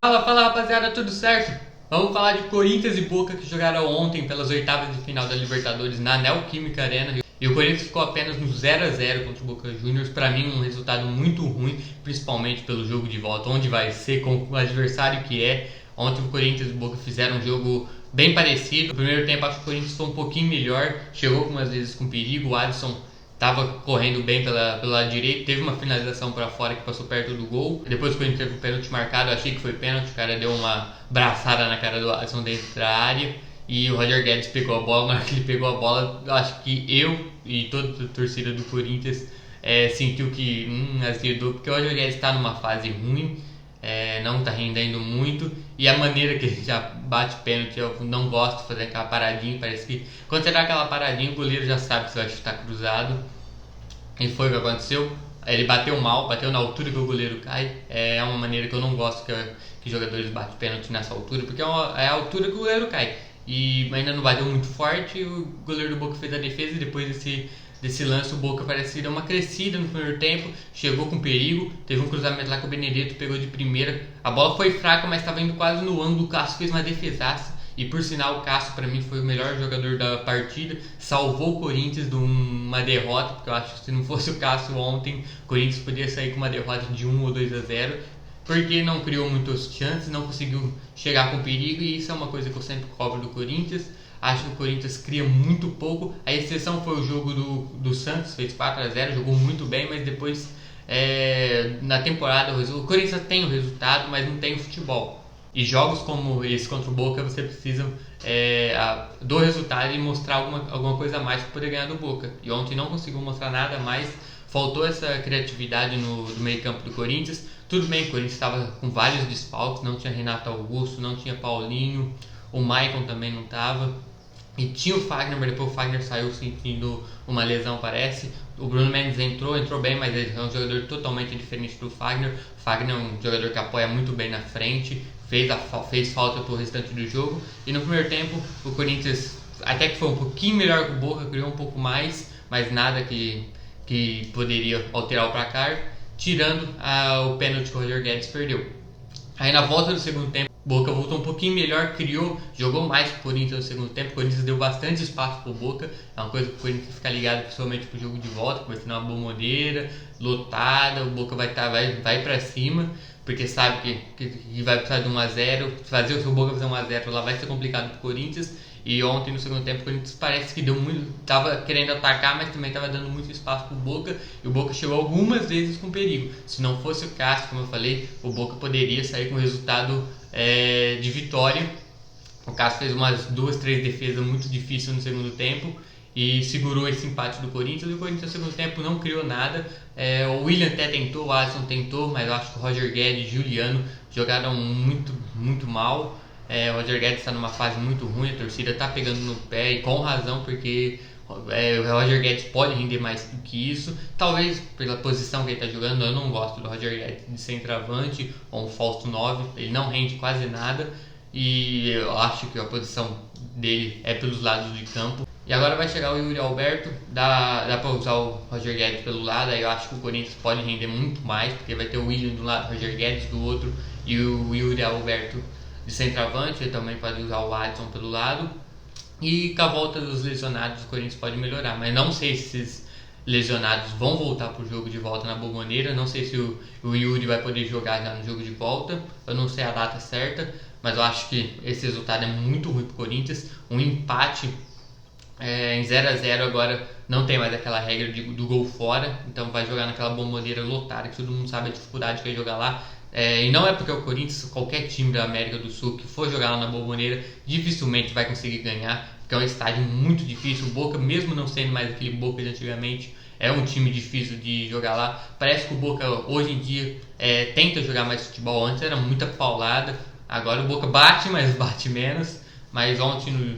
Fala rapaziada, tudo certo? Vamos falar de Corinthians e Boca que jogaram ontem pelas oitavas de final da Libertadores na Neoquímica Arena. E o Corinthians ficou apenas no 0 a 0 contra o Boca Juniors. Para mim um resultado muito ruim, principalmente pelo jogo de volta, onde vai ser, com o adversário que é. Ontem o Corinthians e o Boca fizeram um jogo bem parecido. No primeiro tempo acho que o Corinthians foi um pouquinho melhor, chegou algumas vezes com perigo. O Alisson estava correndo bem pelo lado direito, teve uma finalização para fora que passou perto do gol. Depois que ele teve o pênalti marcado, eu achei que foi pênalti, o cara deu uma braçada na cara do Alisson dentro da área e o Roger Guedes pegou a bola. Na hora que ele pegou a bola, eu acho que eu e toda a torcida do Corinthians sentiu que azedou, porque o Roger Guedes está numa fase ruim. Não tá rendendo muito e a maneira que ele já bate pênalti, eu não gosto de fazer aquela paradinha. Parece que quando você dá aquela paradinha o goleiro já sabe que você vai chutar cruzado, e foi o que aconteceu. Ele bateu mal, bateu na altura que o goleiro cai. É uma maneira que eu não gosto que jogadores batem pênalti nessa altura, porque é a altura que o goleiro cai e ainda não bateu muito forte. O goleiro do Boca fez a defesa e depois desse lance o Boca parece que deu uma crescida no primeiro tempo, chegou com perigo, teve um cruzamento lá que o Benedetto pegou de primeira, a bola foi fraca, mas estava indo quase no ângulo. O Cássio fez uma defesaça e por sinal o Cássio para mim foi o melhor jogador da partida, salvou o Corinthians de uma derrota, porque eu acho que se não fosse o Cássio ontem, o Corinthians poderia sair com uma derrota de 1 ou 2 a 0, porque não criou muitas chances, não conseguiu chegar com perigo, e isso é uma coisa que eu sempre cobro do Corinthians. Acho que o Corinthians cria muito pouco. A exceção foi o jogo do Santos, fez 4 a 0, jogou muito bem, mas depois na temporada o Corinthians tem o resultado, mas não tem o futebol. E jogos como esse contra o Boca você precisa do resultado e mostrar alguma coisa a mais para poder ganhar do Boca. E ontem não conseguiu mostrar nada mais, faltou essa criatividade no meio campo do Corinthians. Tudo bem, o Corinthians estava com vários desfalques, não tinha Renato Augusto, não tinha Paulinho, o Maicon também não estava. E tinha o Fagner, mas depois o Fagner saiu sentindo uma lesão, parece. O Bruno Mendes entrou bem, mas ele é um jogador totalmente diferente do Fagner. O Fagner é um jogador que apoia muito bem na frente, fez falta pro restante do jogo. E no primeiro tempo, o Corinthians até que foi um pouquinho melhor que o Boca, criou um pouco mais, mas nada que poderia alterar o placar, tirando o pênalti que o Roger Guedes perdeu. Aí na volta do segundo tempo, Boca voltou um pouquinho melhor, jogou mais pro Corinthians no segundo tempo. O Corinthians deu bastante espaço pro Boca, é uma coisa que o Corinthians fica ligado principalmente pro jogo de volta, que vai ser uma bomboneira lotada, o Boca vai pra cima, porque sabe que vai precisar de 1 a 0, fazer o seu Boca fazer 1 a 0 lá vai ser complicado pro Corinthians. E ontem no segundo tempo o Corinthians parece que tava querendo atacar, mas também tava dando muito espaço pro Boca, e o Boca chegou algumas vezes com perigo. Se não fosse o Cássio, como eu falei, o Boca poderia sair com resultado de vitória. O Cássio fez umas 2, 3 defesas muito difíceis no segundo tempo e segurou esse empate do Corinthians. E o Corinthians no segundo tempo não criou nada. O William até tentou, o Alisson tentou, mas eu acho que o Roger Guedes e Juliano jogaram muito, muito mal. O Roger Guedes está numa fase muito ruim, a torcida está pegando no pé, e com razão, porque o Roger Guedes pode render mais do que isso. Talvez pela posição que ele está jogando, eu não gosto do Roger Guedes de centroavante ou um falso 9, ele não rende quase nada, e eu acho que a posição dele é pelos lados de campo. E agora vai chegar o Yuri Alberto, dá para usar o Roger Guedes pelo lado, aí eu acho que o Corinthians pode render muito mais, porque vai ter o William do lado, o Roger Guedes do outro, e o Yuri Alberto de centroavante. Ele também pode usar o Alisson pelo lado. E com a volta dos lesionados o Corinthians pode melhorar, mas não sei se esses lesionados vão voltar para o jogo de volta na Bomboneira. Não sei se o Yuri vai poder jogar já no jogo de volta, eu não sei a data certa, mas eu acho que esse resultado é muito ruim para o Corinthians. Um empate em 0 a 0 agora não tem mais aquela regra do gol fora, então vai jogar naquela Bomboneira lotada, que todo mundo sabe a dificuldade que é jogar lá. E não é porque o Corinthians, qualquer time da América do Sul que for jogar lá na Bomboneira dificilmente vai conseguir ganhar, porque é um estádio muito difícil. O Boca, mesmo não sendo mais aquele Boca de antigamente, é um time difícil de jogar lá. Parece que o Boca hoje em dia tenta jogar mais futebol. Antes era muita paulada, agora o Boca bate, mas bate menos. Mas ontem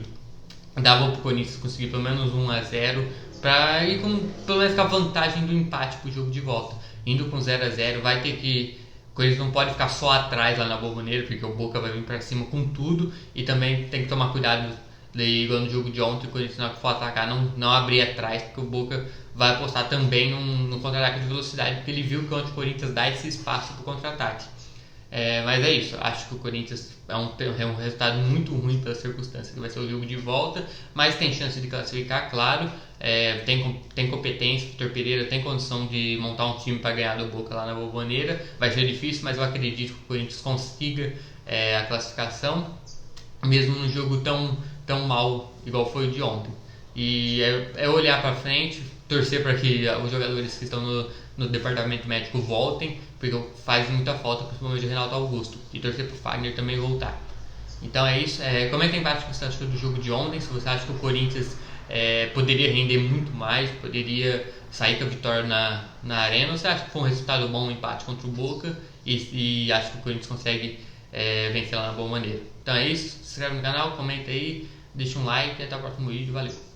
dava para o Corinthians conseguir pelo menos 1 a 0 para ir com pelo menos com a vantagem do empate para o jogo de volta. Indo com 0 a 0 vai ter que... O Corinthians não pode ficar só atrás lá na Bomboneira, porque o Boca vai vir para cima com tudo. E também tem que tomar cuidado, igual no jogo de ontem, o Corinthians na hora que for atacar não abrir atrás, porque o Boca vai apostar também no contra-ataque de velocidade, porque ele viu que ontem o Corinthians dá esse espaço para o contra-ataque. Mas é isso, acho que o Corinthians é um resultado muito ruim pela circunstância que vai ser o jogo de volta, mas tem chance de classificar, claro. Tem competência, o Vitor Pereira tem condição de montar um time para ganhar do Boca lá na Bombonera. Vai ser difícil, mas eu acredito que o Corinthians consiga a classificação, mesmo num jogo tão mal igual foi o de ontem. E é olhar para frente, torcer para que os jogadores que estão no departamento médico voltem, porque faz muita falta, principalmente o Renato Augusto, e torcer para o Fagner também voltar. Então é isso. Comenta aí embaixo o que você achou do jogo de ontem, se você acha que o Corinthians poderia render muito mais, poderia sair com a vitória na arena, ou você acha que foi um resultado bom, um empate contra o Boca, e acha que o Corinthians consegue vencer lá na boa maneira. Então é isso, se inscreve no canal, comenta aí, deixa um like e até o próximo vídeo, valeu!